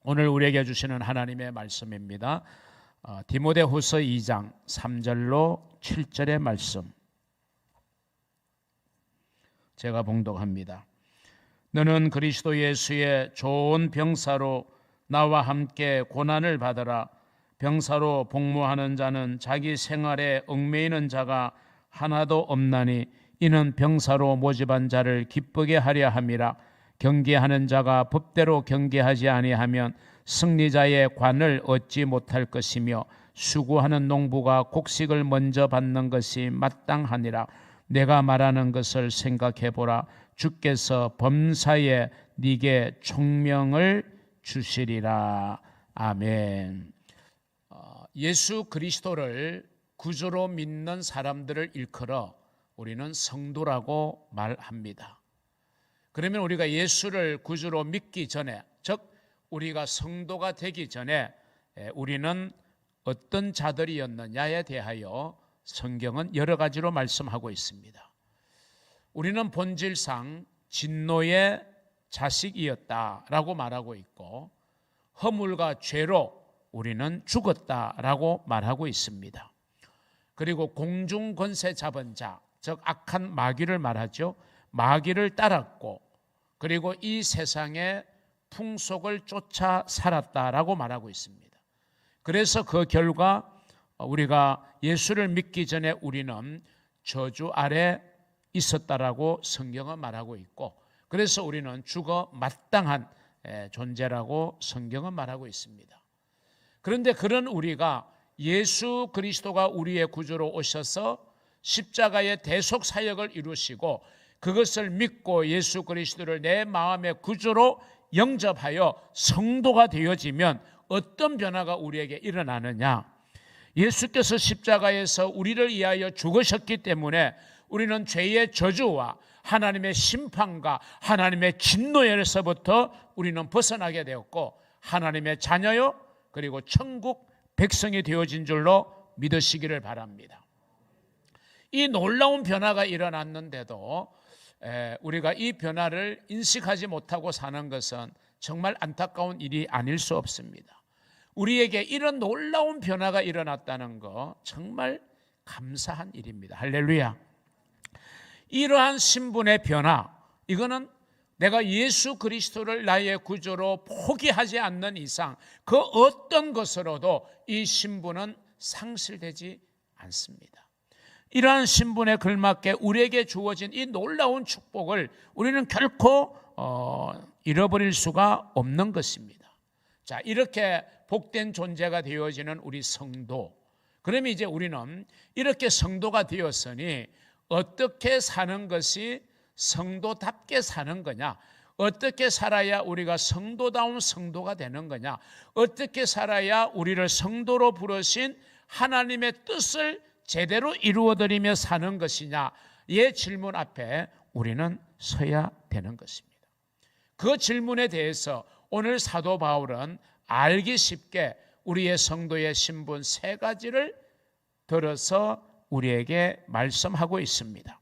오늘 우리에게 주시는 하나님의 말씀입니다. 디모데후서 2장 3절로 7절의 말씀 제가 봉독합니다. 너는 그리스도 예수의 좋은 병사로 나와 함께 고난을 받으라. 병사로 복무하는 자는 자기 생활에 얽매이는 자가 하나도 없나니 이는 병사로 모집한 자를 기쁘게 하려 함이라. 경계하는 자가 법대로 경계하지 아니하면 승리자의 관을 얻지 못할 것이며 수고하는 농부가 곡식을 먼저 받는 것이 마땅하니라. 내가 말하는 것을 생각해 보라. 주께서 범사에 네게 총명을 주시리라. 아멘. 예수 그리스도를 구주로 믿는 사람들을 일컬어 우리는 성도라고 말합니다. 그러면 우리가 예수를 구주로 믿기 전에, 즉 우리가 성도가 되기 전에 우리는 어떤 자들이었느냐에 대하여 성경은 여러 가지로 말씀하고 있습니다. 우리는 본질상 진노의 자식이었다라고 말하고 있고, 허물과 죄로 우리는 죽었다라고 말하고 있습니다. 그리고 공중권세 잡은 자, 즉 악한 마귀를 말하죠. 마귀를 따랐고, 그리고 이 세상의 풍속을 쫓아 살았다라고 말하고 있습니다. 그래서 그 결과 우리가 예수를 믿기 전에 우리는 저주 아래 있었다라고 성경은 말하고 있고, 그래서 우리는 죽어 마땅한 존재라고 성경은 말하고 있습니다. 그런데 그런 우리가 예수 그리스도가 우리의 구주로 오셔서 십자가의 대속 사역을 이루시고 그것을 믿고 예수 그리스도를 내 마음의 구주로 영접하여 성도가 되어지면 어떤 변화가 우리에게 일어나느냐? 예수께서 십자가에서 우리를 위하여 죽으셨기 때문에 우리는 죄의 저주와 하나님의 심판과 하나님의 진노에서부터 우리는 벗어나게 되었고 하나님의 자녀요, 그리고 천국 백성이 되어진 줄로 믿으시기를 바랍니다. 이 놀라운 변화가 일어났는데도 우리가 이 변화를 인식하지 못하고 사는 것은 정말 안타까운 일이 아닐 수 없습니다. 우리에게 이런 놀라운 변화가 일어났다는 거 정말 감사한 일입니다. 할렐루야. 이러한 신분의 변화, 이거는 내가 예수 그리스도를 나의 구주로 포기하지 않는 이상 그 어떤 것으로도 이 신분은 상실되지 않습니다. 이러한 신분에 걸맞게 우리에게 주어진 이 놀라운 축복을 우리는 결코 잃어버릴 수가 없는 것입니다. 자, 이렇게 복된 존재가 되어지는 우리 성도, 그러면 이제 우리는 이렇게 성도가 되었으니 어떻게 사는 것이 성도답게 사는 거냐, 어떻게 살아야 우리가 성도다운 성도가 되는 거냐, 어떻게 살아야 우리를 성도로 부르신 하나님의 뜻을 제대로 이루어드리며 사는 것이냐의 질문 앞에 우리는 서야 되는 것입니다. 그 질문에 대해서 오늘 사도 바울은 알기 쉽게 우리의 성도의 신분 세 가지를 들어서 우리에게 말씀하고 있습니다.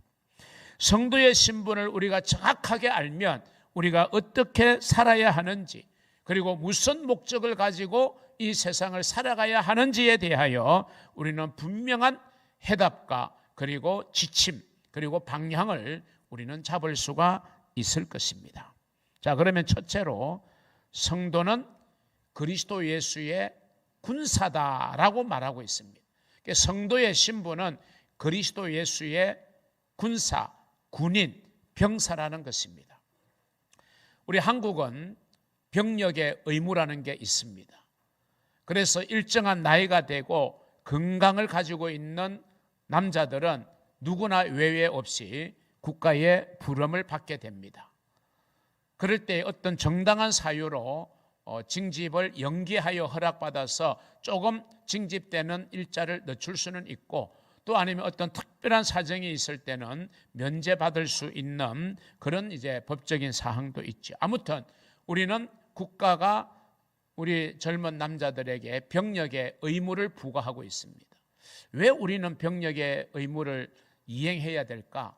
성도의 신분을 우리가 정확하게 알면 우리가 어떻게 살아야 하는지, 그리고 무슨 목적을 가지고 이 세상을 살아가야 하는지에 대하여 우리는 분명한 해답과 그리고 지침, 그리고 방향을 우리는 잡을 수가 있을 것입니다. 자, 그러면 첫째로 성도는 그리스도 예수의 군사다라고 말하고 있습니다. 성도의 신분은 그리스도 예수의 군사, 군인, 병사라는 것입니다. 우리 한국은 병력의 의무라는 게 있습니다. 그래서 일정한 나이가 되고 건강을 가지고 있는 남자들은 누구나 외회 없이 국가의 부름을 받게 됩니다. 그럴 때 어떤 정당한 사유로 징집을 연기하여 허락받아서 조금 징집되는 일자를 늦출 수는 있고, 또 아니면 어떤 특별한 사정이 있을 때는 면제받을 수 있는 그런 이제 법적인 사항도 있죠. 아무튼 우리는 국가가 우리 젊은 남자들에게 병력의 의무를 부과하고 있습니다. 왜 우리는 병력의 의무를 이행해야 될까?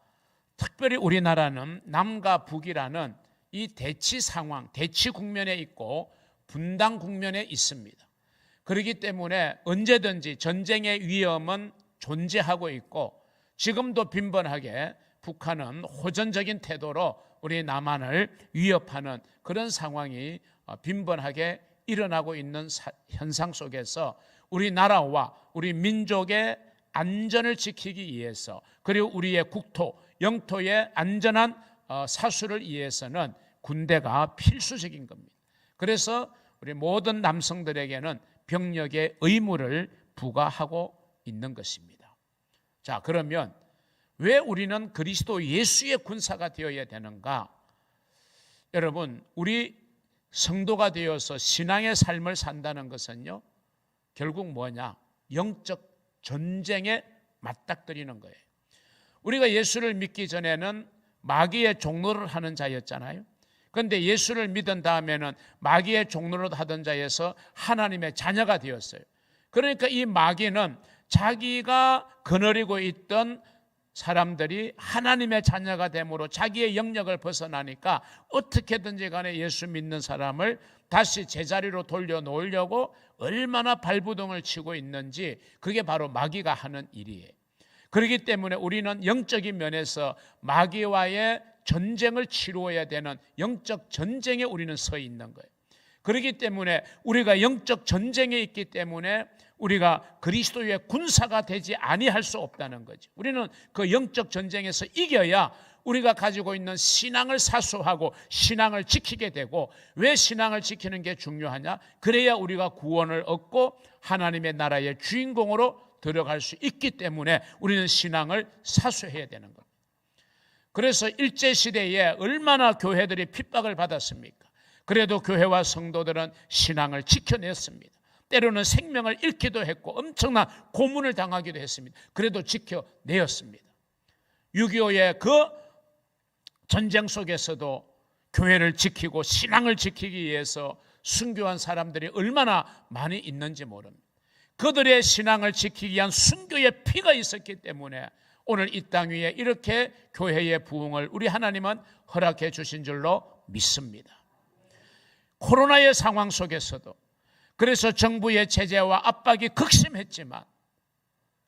특별히 우리나라는 남과 북이라는 이 대치 상황, 대치 국면에 있고 분당 국면에 있습니다. 그렇기 때문에 언제든지 전쟁의 위험은 존재하고 있고 지금도 빈번하게 북한은 호전적인 태도로 우리 남한을 위협하는 그런 상황이 빈번하게 일어나고 있는 현상 속에서 우리나라와 우리 민족의 안전을 지키기 위해서 그리고 우리의 국토, 영토의 안전한 사수를 위해서는 군대가 필수적인 겁니다. 그래서 우리 모든 남성들에게는 병력의 의무를 부과하고 있는 것입니다. 자, 그러면 왜 우리는 그리스도 예수의 군사가 되어야 되는가? 여러분, 우리 성도가 되어서 신앙의 삶을 산다는 것은요, 결국 뭐냐? 영적 전쟁에 맞닥뜨리는 거예요. 우리가 예수를 믿기 전에는 마귀의 종노릇 하는 자였잖아요. 그런데 예수를 믿은 다음에는 마귀의 종노릇 하던 자에서 하나님의 자녀가 되었어요. 그러니까 이 마귀는 자기가 거느리고 있던 사람들이 하나님의 자녀가 됨으로 자기의 영역을 벗어나니까 어떻게든지 간에 예수 믿는 사람을 다시 제자리로 돌려놓으려고 얼마나 발부동을 치고 있는지 그게 바로 마귀가 하는 일이에요. 그렇기 때문에 우리는 영적인 면에서 마귀와의 전쟁을 치루어야 되는 영적 전쟁에 우리는 서 있는 거예요. 그렇기 때문에 우리가 영적 전쟁에 있기 때문에 우리가 그리스도의 군사가 되지 아니할 수 없다는 거죠. 우리는 그 영적 전쟁에서 이겨야 우리가 가지고 있는 신앙을 사수하고 신앙을 지키게 되고, 왜 신앙을 지키는 게 중요하냐? 그래야 우리가 구원을 얻고 하나님의 나라의 주인공으로 들어갈 수 있기 때문에 우리는 신앙을 사수해야 되는 겁니다. 그래서 일제시대에 얼마나 교회들이 핍박을 받았습니까? 그래도 교회와 성도들은 신앙을 지켜냈습니다. 때로는 생명을 잃기도 했고 엄청난 고문을 당하기도 했습니다. 그래도 지켜내었습니다. 6.25의 그 전쟁 속에서도 교회를 지키고 신앙을 지키기 위해서 순교한 사람들이 얼마나 많이 있는지 모릅니다. 그들의 신앙을 지키기 위한 순교의 피가 있었기 때문에 오늘 이 땅 위에 이렇게 교회의 부흥을 우리 하나님은 허락해 주신 줄로 믿습니다. 코로나의 상황 속에서도 그래서 정부의 제재와 압박이 극심했지만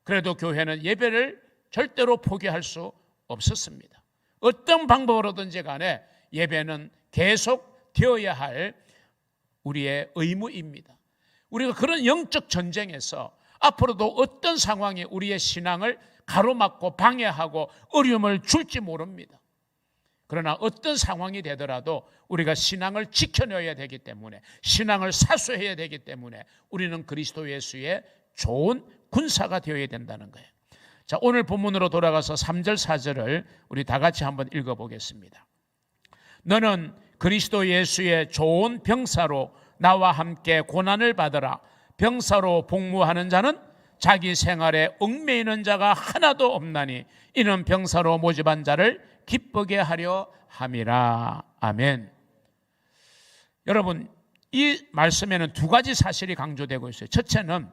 그래도 교회는 예배를 절대로 포기할 수 없었습니다. 어떤 방법으로든지 간에 예배는 계속 되어야 할 우리의 의무입니다. 우리가 그런 영적 전쟁에서 앞으로도 어떤 상황이 우리의 신앙을 가로막고 방해하고 어려움을 줄지 모릅니다. 그러나 어떤 상황이 되더라도 우리가 신앙을 지켜내야 되기 때문에, 신앙을 사수해야 되기 때문에 우리는 그리스도 예수의 좋은 군사가 되어야 된다는 거예요. 자, 오늘 본문으로 돌아가서 3절 4절을 우리 다 같이 한번 읽어보겠습니다. 너는 그리스도 예수의 좋은 병사로 나와 함께 고난을 받으라. 병사로 복무하는 자는 자기 생활에 얽매이는 자가 하나도 없나니 이는 병사로 모집한 자를 기쁘게 하려 함이라. 아멘. 여러분, 이 말씀에는 두 가지 사실이 강조되고 있어요. 첫째는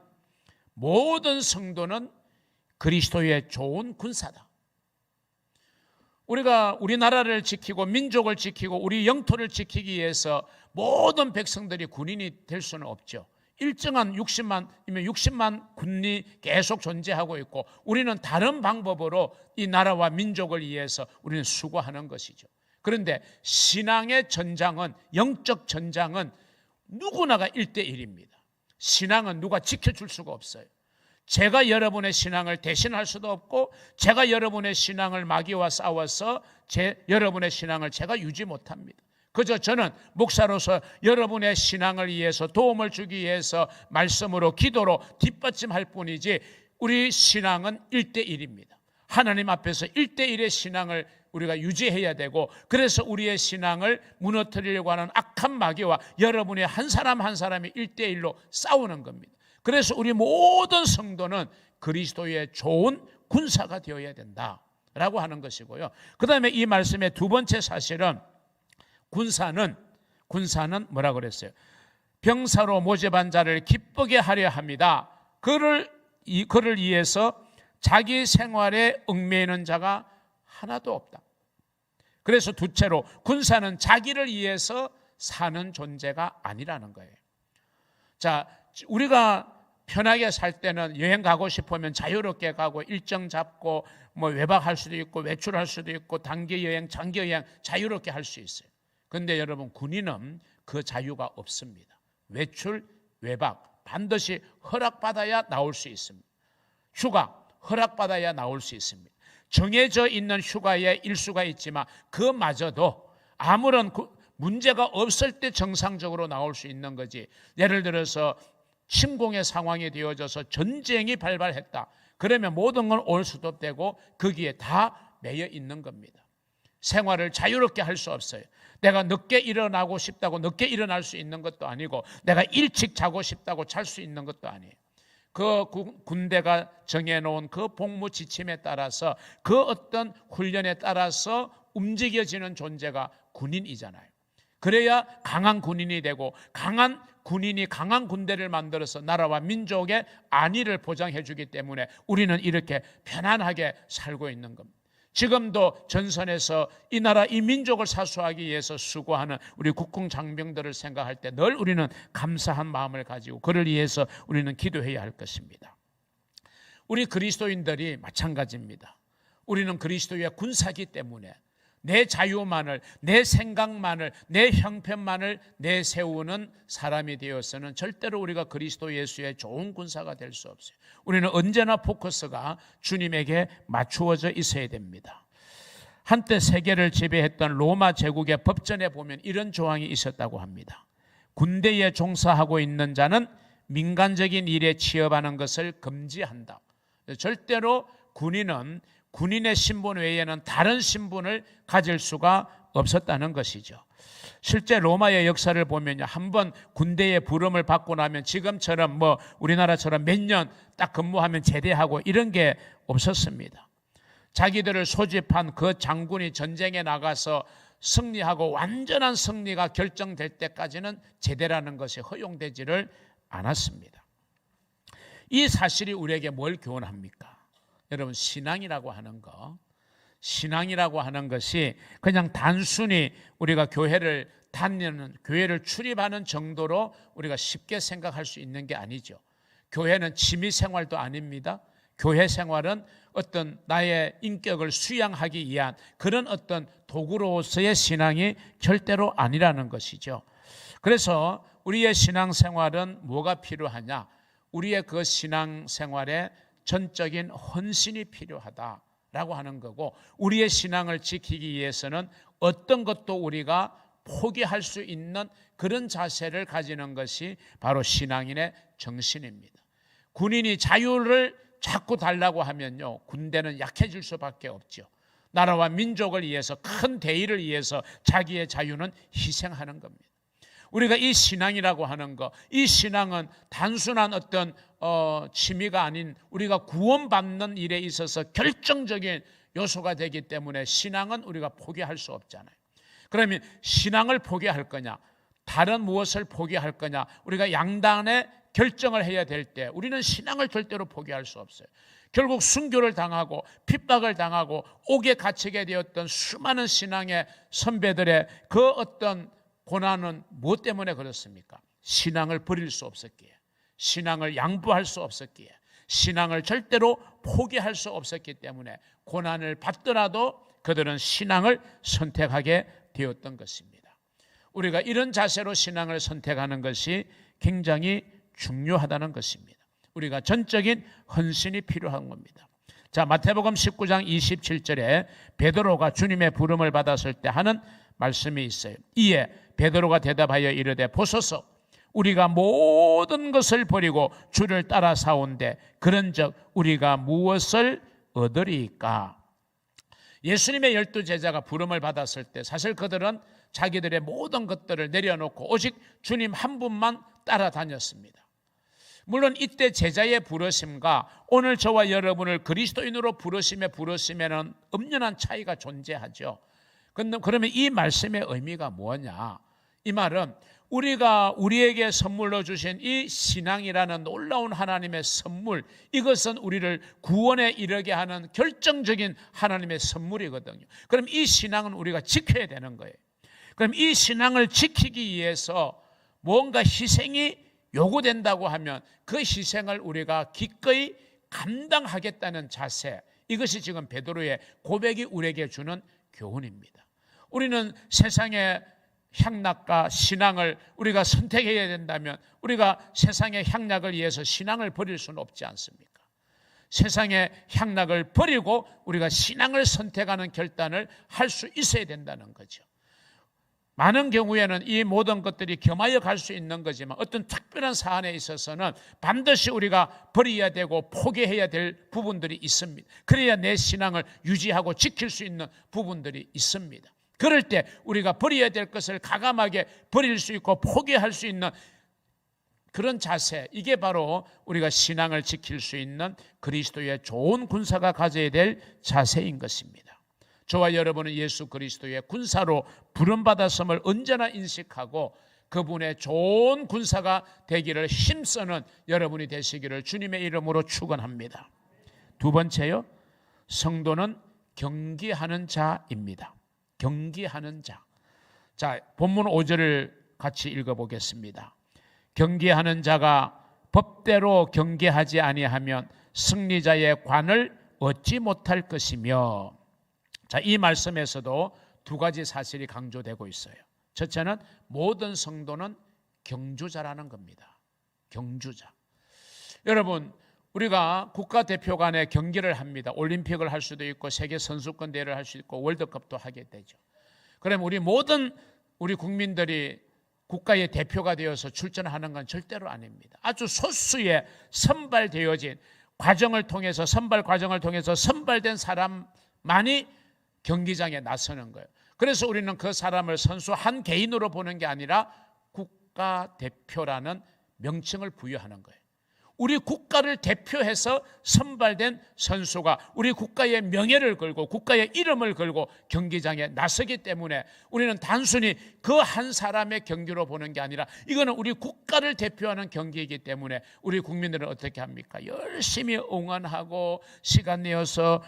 모든 성도는 그리스도의 좋은 군사다. 우리가 우리나라를 지키고 민족을 지키고 우리 영토를 지키기 위해서 모든 백성들이 군인이 될 수는 없죠. 일정한 60만 군이 계속 존재하고 있고 우리는 다른 방법으로 이 나라와 민족을 위해서 우리는 수고하는 것이죠. 그런데 신앙의 전장은, 영적 전장은 누구나가 1대1입니다. 신앙은 누가 지켜줄 수가 없어요. 제가 여러분의 신앙을 대신할 수도 없고 제가 여러분의 신앙을 마귀와 싸워서 여러분의 신앙을 제가 유지 못합니다. 그저 저는 목사로서 여러분의 신앙을 위해서 도움을 주기 위해서 말씀으로 기도로 뒷받침할 뿐이지 우리 신앙은 1대1입니다. 하나님 앞에서 1대1의 신앙을 우리가 유지해야 되고, 그래서 우리의 신앙을 무너뜨리려고 하는 악한 마귀와 여러분의 한 사람 한 사람이 1대1로 싸우는 겁니다. 그래서 우리 모든 성도는 그리스도의 좋은 군사가 되어야 된다라고 하는 것이고요. 그 다음에 이 말씀의 두 번째 사실은 군사는 뭐라 그랬어요? 병사로 모집한 자를 기쁘게 하려 합니다. 그를 위해서 자기 생활에 얽매이는 자가 하나도 없다. 그래서 두째로 군사는 자기를 위해서 사는 존재가 아니라는 거예요. 자, 우리가 편하게 살 때는 여행 가고 싶으면 자유롭게 가고 일정 잡고 뭐 외박할 수도 있고 외출할 수도 있고 단기 여행, 장기 여행 자유롭게 할 수 있어요. 그런데 여러분, 군인은 그 자유가 없습니다. 외출, 외박 반드시 허락받아야 나올 수 있습니다. 휴가 허락받아야 나올 수 있습니다. 정해져 있는 휴가에 일수가 있지만 그마저도 아무런 문제가 없을 때 정상적으로 나올 수 있는 거지. 예를 들어서 침공의 상황이 되어져서 전쟁이 발발했다. 그러면 모든 건 올 수도 없고 거기에 다 매여 있는 겁니다. 생활을 자유롭게 할 수 없어요. 내가 늦게 일어나고 싶다고 늦게 일어날 수 있는 것도 아니고 내가 일찍 자고 싶다고 잘 수 있는 것도 아니에요. 그 군대가 정해놓은 그 복무 지침에 따라서 그 어떤 훈련에 따라서 움직여지는 존재가 군인이잖아요. 그래야 강한 군인이 되고 강한 군인이 강한 군대를 만들어서 나라와 민족의 안위를 보장해 주기 때문에 우리는 이렇게 편안하게 살고 있는 겁니다. 지금도 전선에서 이 나라 이 민족을 사수하기 위해서 수고하는 우리 국군 장병들을 생각할 때 늘 우리는 감사한 마음을 가지고 그를 위해서 우리는 기도해야 할 것입니다. 우리 그리스도인들이 마찬가지입니다. 우리는 그리스도의 군사기 때문에 내 자유만을, 내 생각만을, 내 형편만을 내세우는 사람이 되어서는 절대로 우리가 그리스도 예수의 좋은 군사가 될 수 없어요. 우리는 언제나 포커스가 주님에게 맞추어져 있어야 됩니다. 한때 세계를 지배했던 로마 제국의 법전에 보면 이런 조항이 있었다고 합니다. 군대에 종사하고 있는 자는 민간적인 일에 취업하는 것을 금지한다. 절대로 군인은 군인의 신분 외에는 다른 신분을 가질 수가 없었다는 것이죠. 실제 로마의 역사를 보면요, 한번 군대의 부름을 받고 나면 지금처럼 뭐 우리나라처럼 몇 년 딱 근무하면 제대하고 이런 게 없었습니다. 자기들을 소집한 그 장군이 전쟁에 나가서 승리하고 완전한 승리가 결정될 때까지는 제대라는 것이 허용되지를 않았습니다. 이 사실이 우리에게 뭘 교훈합니까? 여러분, 신앙이라고 하는 것이 그냥 단순히 우리가 교회를 다니는, 교회를 출입하는 정도로 우리가 쉽게 생각할 수 있는 게 아니죠. 교회는 취미 생활도 아닙니다. 교회 생활은 어떤 나의 인격을 수양하기 위한 그런 어떤 도구로서의 신앙이 절대로 아니라는 것이죠. 그래서 우리의 신앙 생활은 뭐가 필요하냐? 우리의 그 신앙 생활에 전적인 헌신이 필요하다라고 하는 거고, 우리의 신앙을 지키기 위해서는 어떤 것도 우리가 포기할 수 있는 그런 자세를 가지는 것이 바로 신앙인의 정신입니다. 군인이 자유를 자꾸 달라고 하면요, 군대는 약해질 수밖에 없죠. 나라와 민족을 위해서, 큰 대의를 위해서 자기의 자유는 희생하는 겁니다. 우리가 이 신앙이라고 하는 거, 이 신앙은 단순한 어떤 취미가 아닌 우리가 구원받는 일에 있어서 결정적인 요소가 되기 때문에 신앙은 우리가 포기할 수 없잖아요. 그러면 신앙을 포기할 거냐, 다른 무엇을 포기할 거냐, 우리가 양단의 결정을 해야 될 때 우리는 신앙을 절대로 포기할 수 없어요. 결국 순교를 당하고 핍박을 당하고 옥에 갇히게 되었던 수많은 신앙의 선배들의 그 어떤 고난은 무엇 때문에 그렇습니까? 신앙을 버릴 수 없었기에, 신앙을 양보할 수 없었기에, 신앙을 절대로 포기할 수 없었기 때문에 고난을 받더라도 그들은 신앙을 선택하게 되었던 것입니다. 우리가 이런 자세로 신앙을 선택하는 것이 굉장히 중요하다는 것입니다. 우리가 전적인 헌신이 필요한 겁니다. 자, 마태복음 19장 27절에 베드로가 주님의 부름을 받았을 때 하는 말씀이 있어요. 이에 베드로가 대답하여 이르되 보소서, 우리가 모든 것을 버리고 주를 따라 사온데 그런즉 우리가 무엇을 얻으리까? 예수님의 12제자가 부름을 받았을 때 사실 그들은 자기들의 모든 것들을 내려놓고 오직 주님 한 분만 따라다녔습니다. 물론 이때 제자의 부르심과 오늘 저와 여러분을 그리스도인으로 부르심에는 엄연한 차이가 존재하죠. 그러면 이 말씀의 의미가 뭐냐? 이 말은 우리가 우리에게 선물로 주신 이 신앙이라는 놀라운 하나님의 선물, 이것은 우리를 구원에 이르게 하는 결정적인 하나님의 선물이거든요. 그럼 이 신앙은 우리가 지켜야 되는 거예요. 그럼 이 신앙을 지키기 위해서 뭔가 희생이 요구된다고 하면 그 희생을 우리가 기꺼이 감당하겠다는 자세, 이것이 지금 베드로의 고백이 우리에게 주는 교훈입니다. 우리는 세상의 향락과 신앙을 우리가 선택해야 된다면 우리가 세상의 향락을 위해서 신앙을 버릴 수는 없지 않습니까? 세상의 향락을 버리고 우리가 신앙을 선택하는 결단을 할 수 있어야 된다는 거죠. 많은 경우에는 이 모든 것들이 겸하여 갈 수 있는 거지만 어떤 특별한 사안에 있어서는 반드시 우리가 버려야 되고 포기해야 될 부분들이 있습니다. 그래야 내 신앙을 유지하고 지킬 수 있는 부분들이 있습니다. 그럴 때 우리가 버려야 될 것을 과감하게 버릴 수 있고 포기할 수 있는 그런 자세, 이게 바로 우리가 신앙을 지킬 수 있는 그리스도의 좋은 군사가 가져야 될 자세인 것입니다. 저와 여러분은 예수 그리스도의 군사로 부름받았음을 언제나 인식하고 그분의 좋은 군사가 되기를 힘쓰는 여러분이 되시기를 주님의 이름으로 축원합니다. 두 번째요, 성도는 경계하는 자입니다. 경계하는 자. 자, 본문 5절을 같이 읽어보겠습니다. 경계하는 자가 법대로 경계하지 아니하면 승리자의 관을 얻지 못할 것이며. 자, 이 말씀에서도 두 가지 사실이 강조되고 있어요. 첫째는 모든 성도는 경주자라는 겁니다. 경주자. 여러분, 우리가 국가대표 간에 경기를 합니다. 올림픽을 할 수도 있고 세계 선수권 대회를 할 수 있고 월드컵도 하게 되죠. 그럼 우리 국민들이 국가의 대표가 되어서 출전하는 건 절대로 아닙니다. 아주 소수의 선발되어진 과정을 통해서, 선발 과정을 통해서 선발된 사람만이 경기장에 나서는 거예요. 그래서 우리는 그 사람을 선수 한 개인으로 보는 게 아니라 국가대표라는 명칭을 부여하는 거예요. 우리 국가를 대표해서 선발된 선수가 우리 국가의 명예를 걸고 국가의 이름을 걸고 경기장에 나서기 때문에 우리는 단순히 그 한 사람의 경기로 보는 게 아니라 이거는 우리 국가를 대표하는 경기이기 때문에 우리 국민들은 어떻게 합니까? 열심히 응원하고 시간 내어서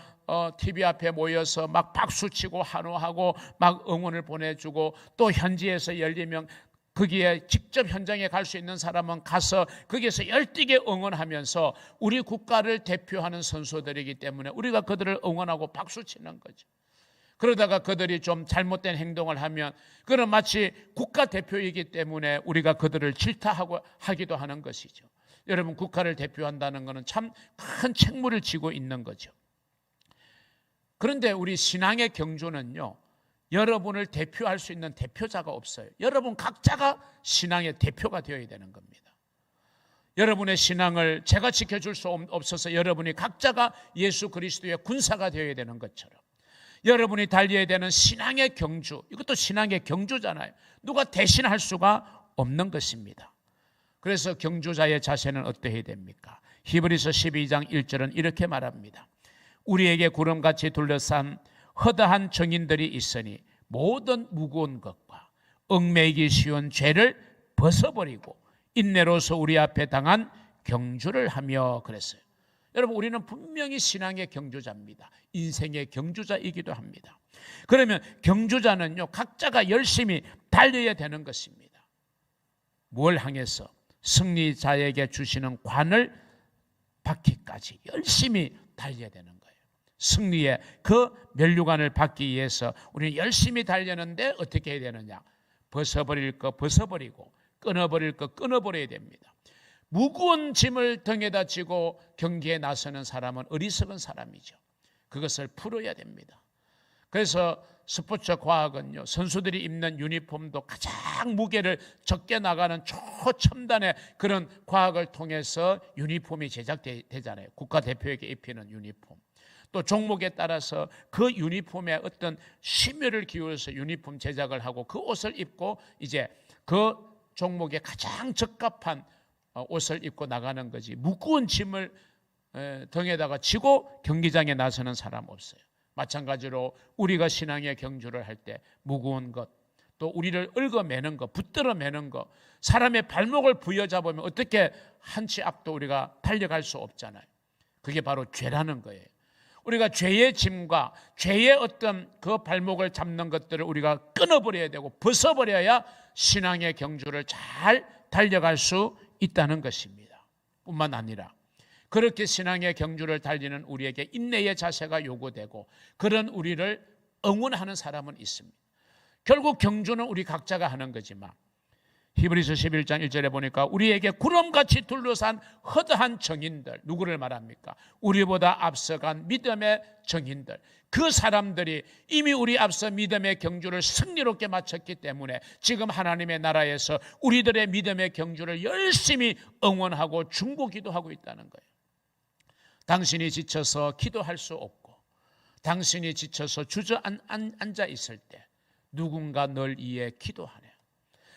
TV 앞에 모여서 막 박수치고 환호하고 막 응원을 보내주고 또 현지에서 열리면 거기에 직접 현장에 갈 수 있는 사람은 가서 거기에서 열띠게 응원하면서 우리 국가를 대표하는 선수들이기 때문에 우리가 그들을 응원하고 박수치는 거죠. 그러다가 그들이 좀 잘못된 행동을 하면 그는 마치 국가대표이기 때문에 우리가 그들을 질타하고 하기도 하는 것이죠. 여러분, 국가를 대표한다는 것은 참 큰 책무를 지고 있는 거죠. 그런데 우리 신앙의 경주는요, 여러분을 대표할 수 있는 대표자가 없어요. 여러분 각자가 신앙의 대표가 되어야 되는 겁니다. 여러분의 신앙을 제가 지켜줄 수 없어서 여러분이 각자가 예수 그리스도의 군사가 되어야 되는 것처럼 여러분이 달려야 되는 신앙의 경주, 이것도 신앙의 경주잖아요. 누가 대신할 수가 없는 것입니다. 그래서 경주자의 자세는 어떠해야 됩니까? 히브리서 12장 1절은 이렇게 말합니다. 우리에게 구름같이 둘러싼 허다한 정인들이 있으니 모든 무거운 것과 얽매이기 쉬운 죄를 벗어버리고 인내로서 우리 앞에 당한 경주를 하며 그랬어요. 여러분, 우리는 분명히 신앙의 경주자입니다. 인생의 경주자이기도 합니다. 그러면 경주자는요, 각자가 열심히 달려야 되는 것입니다. 뭘 향해서? 승리자에게 주시는 관을 받기까지 열심히 달려야 되는 거예요. 승리의 그 면류관을 받기 위해서 우리는 열심히 달려는데 어떻게 해야 되느냐? 벗어버릴 거 벗어버리고 끊어버릴 거 끊어버려야 됩니다. 무거운 짐을 등에다 지고 경기에 나서는 사람은 어리석은 사람이죠. 그것을 풀어야 됩니다. 그래서 스포츠 과학은요, 선수들이 입는 유니폼도 가장 무게를 적게 나가는 초첨단의 그런 과학을 통해서 유니폼이 제작되잖아요. 국가대표에게 입히는 유니폼. 또 종목에 따라서 그 유니폼에 어떤 심혈을 기울여서 유니폼 제작을 하고 그 옷을 입고 이제 그 종목에 가장 적합한 옷을 입고 나가는 거지, 무거운 짐을 등에다가 지고 경기장에 나서는 사람 없어요. 마찬가지로 우리가 신앙의 경주를 할 때 무거운 것, 또 우리를 얽어매는 것, 붙들어 매는 것, 사람의 발목을 부여잡으면 어떻게 한 치 앞도 우리가 달려갈 수 없잖아요. 그게 바로 죄라는 거예요. 우리가 죄의 짐과 죄의 어떤 그 발목을 잡는 것들을 우리가 끊어버려야 되고 벗어버려야 신앙의 경주를 잘 달려갈 수 있다는 것입니다. 뿐만 아니라 그렇게 신앙의 경주를 달리는 우리에게 인내의 자세가 요구되고 그런 우리를 응원하는 사람은 있습니다. 결국 경주는 우리 각자가 하는 거지만 히브리서 11장 1절에 보니까 우리에게 구름같이 둘러싼 허다한 정인들, 누구를 말합니까? 우리보다 앞서간 믿음의 정인들, 그 사람들이 이미 우리 앞서 믿음의 경주를 승리롭게 마쳤기 때문에 지금 하나님의 나라에서 우리들의 믿음의 경주를 열심히 응원하고 중보기도하고 있다는 거예요. 당신이 지쳐서 기도할 수 없고 당신이 지쳐서 주저앉아 있을 때 누군가 널 위해 기도하네.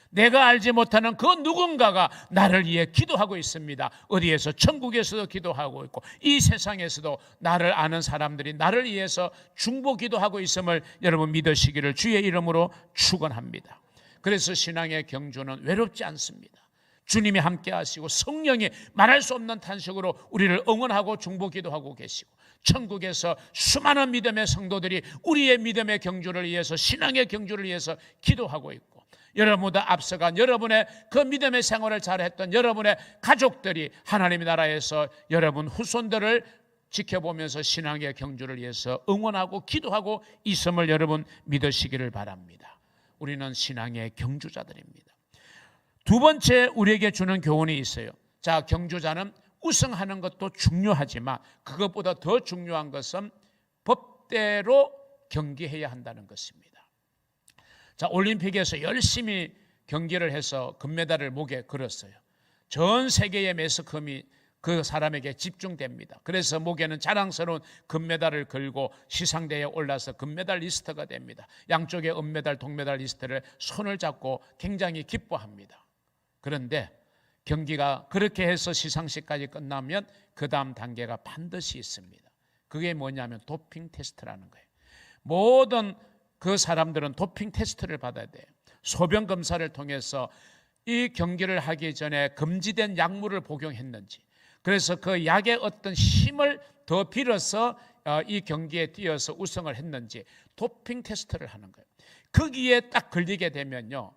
내가 알지 못하는 그 누군가가 나를 위해 기도하고 있습니다. 어디에서? 천국에서도 기도하고 있고 이 세상에서도 나를 아는 사람들이 나를 위해서 중보 기도하고 있음을 여러분 믿으시기를 주의 이름으로 축원합니다. 그래서 신앙의 경주는 외롭지 않습니다. 주님이 함께 하시고 성령이 말할 수 없는 탄식으로 우리를 응원하고 중보 기도하고 계시고 천국에서 수많은 믿음의 성도들이 우리의 믿음의 경주를 위해서 신앙의 경주를 위해서 기도하고 있고 여러분보다 앞서간 여러분의 그 믿음의 생활을 잘했던 여러분의 가족들이 하나님의 나라에서 여러분 후손들을 지켜보면서 신앙의 경주를 위해서 응원하고 기도하고 있음을 여러분 믿으시기를 바랍니다. 우리는 신앙의 경주자들입니다. 두 번째 우리에게 주는 교훈이 있어요. 자, 경주자는 우승하는 것도 중요하지만 그것보다 더 중요한 것은 법대로 경기해야 한다는 것입니다. 자, 올림픽에서 열심히 경기를 해서 금메달을 목에 걸었어요. 전 세계의 매스컴이 그 사람에게 집중됩니다. 그래서 목에는 자랑스러운 금메달을 걸고 시상대에 올라서 금메달리스트가 됩니다. 양쪽의 은메달, 동메달리스트를 손을 잡고 굉장히 기뻐합니다. 그런데 경기가 그렇게 해서 시상식까지 끝나면 그 다음 단계가 반드시 있습니다. 그게 뭐냐면 도핑 테스트라는 거예요. 모든 그 사람들은 도핑 테스트를 받아야 돼요. 소변 검사를 통해서 이 경기를 하기 전에 금지된 약물을 복용했는지, 그래서 그 약의 어떤 힘을 더 빌어서 이 경기에 뛰어서 우승을 했는지 도핑 테스트를 하는 거예요. 거기에 딱 걸리게 되면요,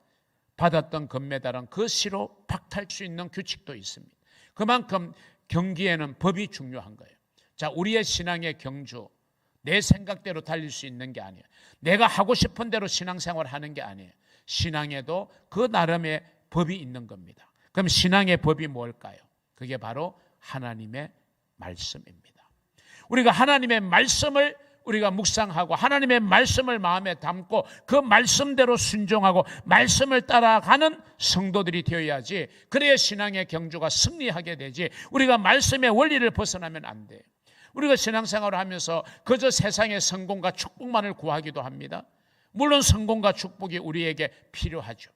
받았던 금메달은 그 시로 박탈 수 있는 규칙도 있습니다. 그만큼 경기에는 법이 중요한 거예요. 자, 우리의 신앙의 경주, 내 생각대로 달릴 수 있는 게 아니에요. 내가 하고 싶은 대로 신앙생활을 하는 게 아니에요. 신앙에도 그 나름의 법이 있는 겁니다. 그럼 신앙의 법이 뭘까요? 그게 바로 하나님의 말씀입니다. 우리가 하나님의 말씀을 우리가 묵상하고 하나님의 말씀을 마음에 담고 그 말씀대로 순종하고 말씀을 따라가는 성도들이 되어야지, 그래야 신앙의 경주가 승리하게 되지, 우리가 말씀의 원리를 벗어나면 안 돼요. 우리가 신앙생활을 하면서 그저 세상의 성공과 축복만을 구하기도 합니다. 물론 성공과 축복이 우리에게 필요하죠.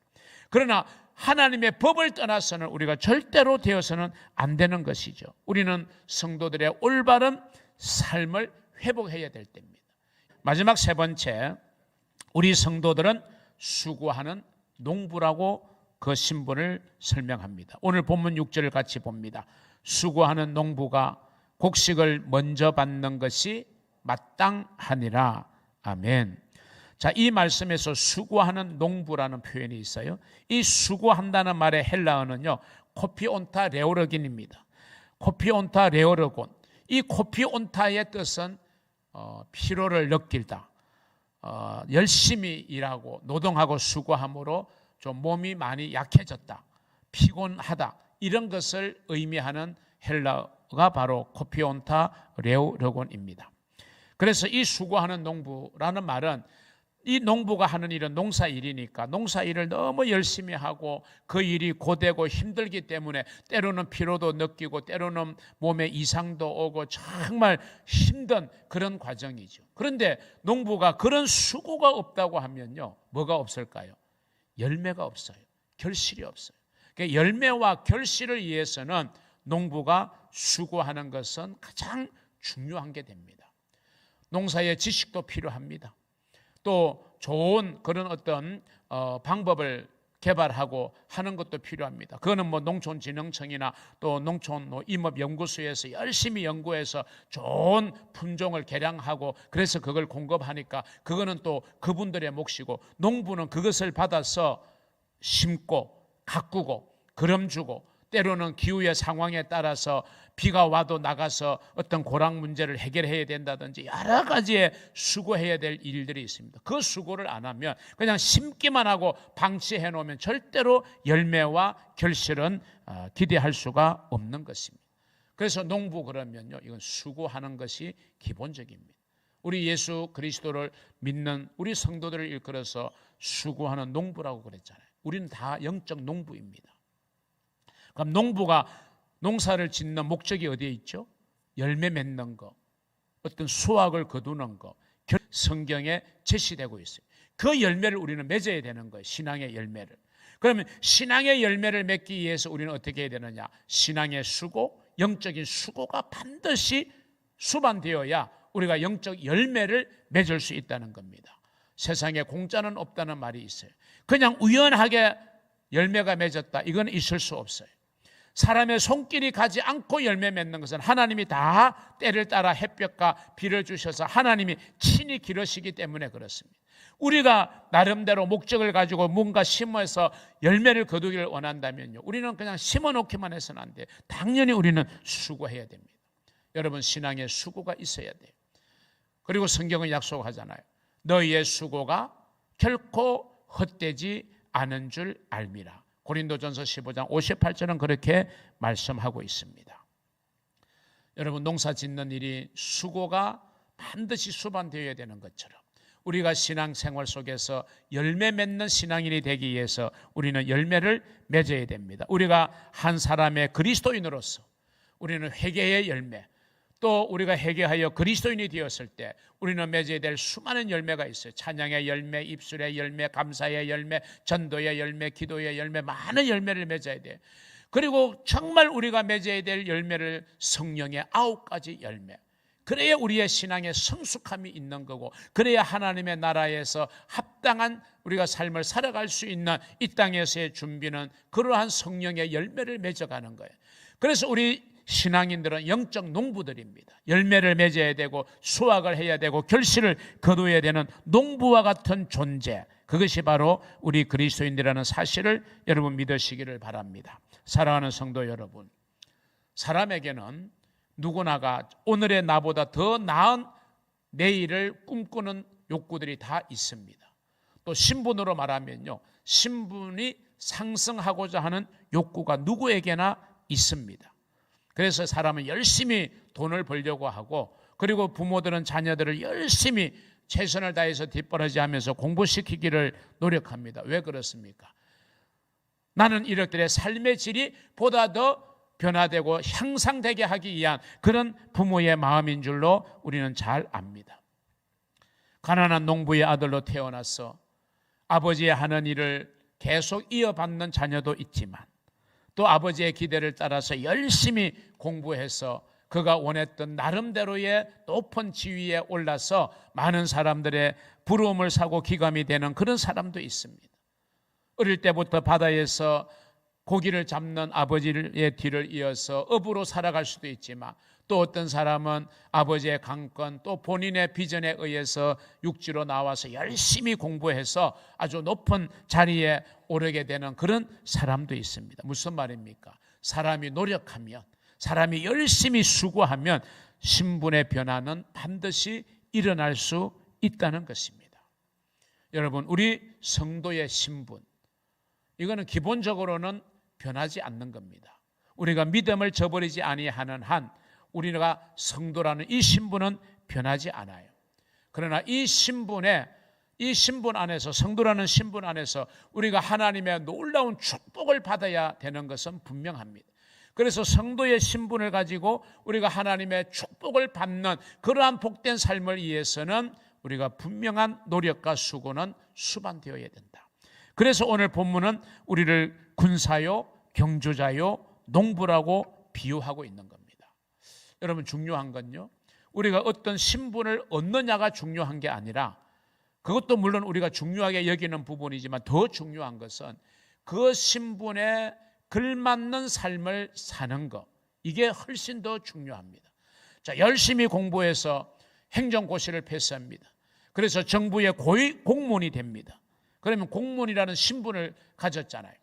그러나 하나님의 법을 떠나서는 우리가 절대로 되어서는 안 되는 것이죠. 우리는 성도들의 올바른 삶을 회복해야 될 때입니다. 마지막 세 번째, 우리 성도들은 수고하는 농부라고 그 신분을 설명합니다. 오늘 본문 6절을 같이 봅니다. 수고하는 농부가 곡식을 먼저 받는 것이 마땅하니라. 아멘. 자, 이 말씀에서 수고하는 농부라는 표현이 있어요. 이 수고한다는 말의 헬라어는요, 코피온타 레오르긴입니다. 코피온타 레오르곤. 이 코피온타의 뜻은 피로를 느끼다, 열심히 일하고 노동하고 수고함으로 좀 몸이 많이 약해졌다, 피곤하다, 이런 것을 의미하는 헬라어가 바로 코피온타 레오르곤입니다. 그래서 이 수고하는 농부라는 말은 이 농부가 하는 일은 농사일이니까 농사일을 너무 열심히 하고 그 일이 고되고 힘들기 때문에 때로는 피로도 느끼고 때로는 몸에 이상도 오고 정말 힘든 그런 과정이죠. 그런데 농부가 그런 수고가 없다고 하면요, 뭐가 없을까요? 열매가 없어요. 결실이 없어요. 그러니까 열매와 결실을 위해서는 농부가 수고하는 것은 가장 중요한 게 됩니다. 농사의 지식도 필요합니다. 또 좋은 그런 어떤 방법을 개발하고 하는 것도 필요합니다. 그거는 뭐 농촌진흥청이나 또 농촌임업연구소에서 열심히 연구해서 좋은 품종을 개량하고 그래서 그걸 공급하니까 그거는 또 그분들의 몫이고, 농부는 그것을 받아서 심고 가꾸고 거름 주고, 때로는 기후의 상황에 따라서 비가 와도 나가서 어떤 고랑 문제를 해결해야 된다든지 여러 가지의 수고해야 될 일들이 있습니다. 그 수고를 안 하면 그냥 심기만 하고 방치해 놓으면 절대로 열매와 결실은 기대할 수가 없는 것입니다. 그래서 농부 그러면요, 이건 수고하는 것이 기본적입니다. 우리 예수 그리스도를 믿는 우리 성도들을 일컬어서 수고하는 농부라고 그랬잖아요. 우리는 다 영적 농부입니다. 그럼 농부가 농사를 짓는 목적이 어디에 있죠? 열매 맺는 거, 어떤 수확을 거두는 거, 성경에 제시되고 있어요. 그 열매를 우리는 맺어야 되는 거예요. 신앙의 열매를. 그러면 신앙의 열매를 맺기 위해서 우리는 어떻게 해야 되느냐? 신앙의 수고, 영적인 수고가 반드시 수반되어야 우리가 영적 열매를 맺을 수 있다는 겁니다. 세상에 공짜는 없다는 말이 있어요. 그냥 우연하게 열매가 맺었다, 이건 있을 수 없어요. 사람의 손길이 가지 않고 열매 맺는 것은 하나님이 다 때를 따라 햇볕과 비를 주셔서 하나님이 친히 기르시기 때문에 그렇습니다. 우리가 나름대로 목적을 가지고 뭔가 심어서 열매를 거두기를 원한다면요, 우리는 그냥 심어놓기만 해서는 안 돼요. 당연히 우리는 수고해야 됩니다. 여러분, 신앙에 수고가 있어야 돼요. 그리고 성경은 약속하잖아요. 너희의 수고가 결코 헛되지 않은 줄 알미라. 고린도전서 15장 58절은 그렇게 말씀하고 있습니다. 여러분, 농사 짓는 일이 수고가 반드시 수반되어야 되는 것처럼 우리가 신앙생활 속에서 열매 맺는 신앙인이 되기 위해서 우리는 열매를 맺어야 됩니다. 우리가 한 사람의 그리스도인으로서 우리는 회개의 열매, 또 우리가 회개하여 그리스도인이 되었을 때 우리는 맺어야 될 수많은 열매가 있어요. 찬양의 열매, 입술의 열매, 감사의 열매, 전도의 열매, 기도의 열매, 많은 열매를 맺어야 돼요. 그리고 정말 우리가 맺어야 될 열매를 성령의 9가지 열매, 그래야 우리의 신앙에 성숙함이 있는 거고, 그래야 하나님의 나라에서 합당한 우리가 삶을 살아갈 수 있는 이 땅에서의 준비는 그러한 성령의 열매를 맺어가는 거예요. 그래서 우리 신앙인들은 영적 농부들입니다. 열매를 맺어야 되고 수확을 해야 되고 결실을 거두어야 되는 농부와 같은 존재, 그것이 바로 우리 그리스도인이라는 사실을 여러분 믿으시기를 바랍니다. 사랑하는 성도 여러분, 사람에게는 누구나가 오늘의 나보다 더 나은 내일을 꿈꾸는 욕구들이 다 있습니다. 또 신분으로 말하면요, 신분이 상승하고자 하는 욕구가 누구에게나 있습니다. 그래서 사람은 열심히 돈을 벌려고 하고, 그리고 부모들은 자녀들을 열심히 최선을 다해서 뒷바라지하면서 공부시키기를 노력합니다. 왜 그렇습니까? 나는 이렇게 삶의 질이 보다 더 변화되고 향상되게 하기 위한 그런 부모의 마음인 줄로 우리는 잘 압니다. 가난한 농부의 아들로 태어나서 아버지의 하는 일을 계속 이어받는 자녀도 있지만, 또 아버지의 기대를 따라서 열심히 공부해서 그가 원했던 나름대로의 높은 지위에 올라서 많은 사람들의 부러움을 사고 기감이 되는 그런 사람도 있습니다. 어릴 때부터 바다에서 고기를 잡는 아버지의 뒤를 이어서 어부로 살아갈 수도 있지만, 또 어떤 사람은 아버지의 강권, 또 본인의 비전에 의해서 육지로 나와서 열심히 공부해서 아주 높은 자리에 오르게 되는 그런 사람도 있습니다. 무슨 말입니까? 사람이 노력하면, 사람이 열심히 수고하면 신분의 변화는 반드시 일어날 수 있다는 것입니다. 여러분, 우리 성도의 신분, 이거는 기본적으로는 변하지 않는 겁니다. 우리가 믿음을 저버리지 아니하는 한 우리가 성도라는 이 신분은 변하지 않아요. 그러나 이 신분 안에서, 성도라는 신분 안에서 우리가 하나님의 놀라운 축복을 받아야 되는 것은 분명합니다. 그래서 성도의 신분을 가지고 우리가 하나님의 축복을 받는 그러한 복된 삶을 위해서는 우리가 분명한 노력과 수고는 수반되어야 된다. 그래서 오늘 본문은 우리를 군사요, 경주자요, 농부라고 비유하고 있는 겁니다. 여러분, 중요한 건요, 우리가 어떤 신분을 얻느냐가 중요한 게 아니라, 그것도 물론 우리가 중요하게 여기는 부분이지만 더 중요한 것은 그 신분에 걸맞는 삶을 사는 것, 이게 훨씬 더 중요합니다. 자, 열심히 공부해서 행정고시를 패스합니다. 그래서 정부의 고위 공무원이 됩니다. 그러면 공무원이라는 신분을 가졌잖아요.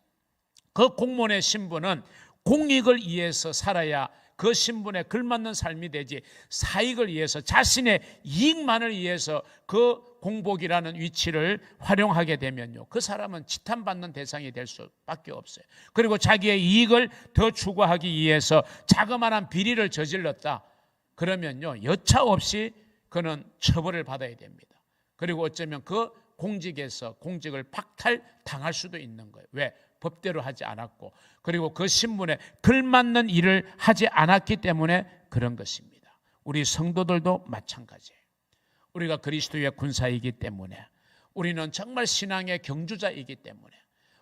그 공무원의 신분은 공익을 위해서 살아야 그 신분에 걸맞는 삶이 되지, 사익을 위해서, 자신의 이익만을 위해서 그 공복이라는 위치를 활용하게 되면요, 그 사람은 지탄받는 대상이 될 수밖에 없어요. 그리고 자기의 이익을 더 추구하기 위해서 자그마한 비리를 저질렀다 그러면요, 여차 없이 그는 처벌을 받아야 됩니다. 그리고 어쩌면 그 공직에서 공직을 박탈당할 수도 있는 거예요. 왜? 법대로 하지 않았고, 그리고 그 신분에 걸맞는 일을 하지 않았기 때문에 그런 것입니다. 우리 성도들도 마찬가지예요. 우리가 그리스도의 군사이기 때문에, 우리는 정말 신앙의 경주자이기 때문에,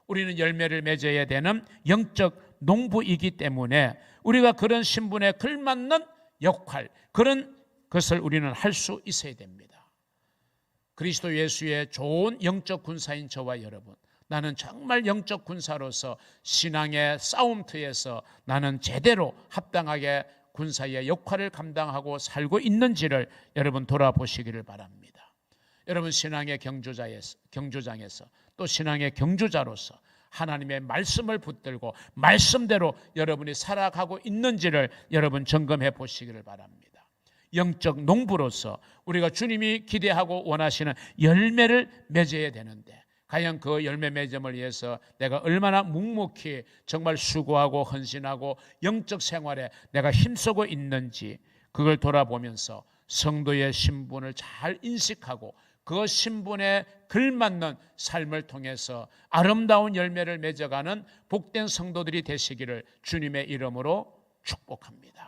우리는 열매를 맺어야 되는 영적 농부이기 때문에 우리가 그런 신분에 걸맞는 역할, 그런 것을 우리는 할 수 있어야 됩니다. 그리스도 예수의 좋은 영적 군사인 저와 여러분, 나는 정말 영적 군사로서 신앙의 싸움터에서 나는 제대로 합당하게 군사의 역할을 감당하고 살고 있는지를 여러분 돌아보시기를 바랍니다. 여러분 신앙의 경주장에서 또 신앙의 경주자로서 하나님의 말씀을 붙들고 말씀대로 여러분이 살아가고 있는지를 여러분 점검해 보시기를 바랍니다. 영적 농부로서 우리가 주님이 기대하고 원하시는 열매를 맺어야 되는데, 과연 그 열매 맺음을 위해서 내가 얼마나 묵묵히 정말 수고하고 헌신하고 영적 생활에 내가 힘쓰고 있는지, 그걸 돌아보면서 성도의 신분을 잘 인식하고 그 신분에 걸맞는 삶을 통해서 아름다운 열매를 맺어가는 복된 성도들이 되시기를 주님의 이름으로 축복합니다.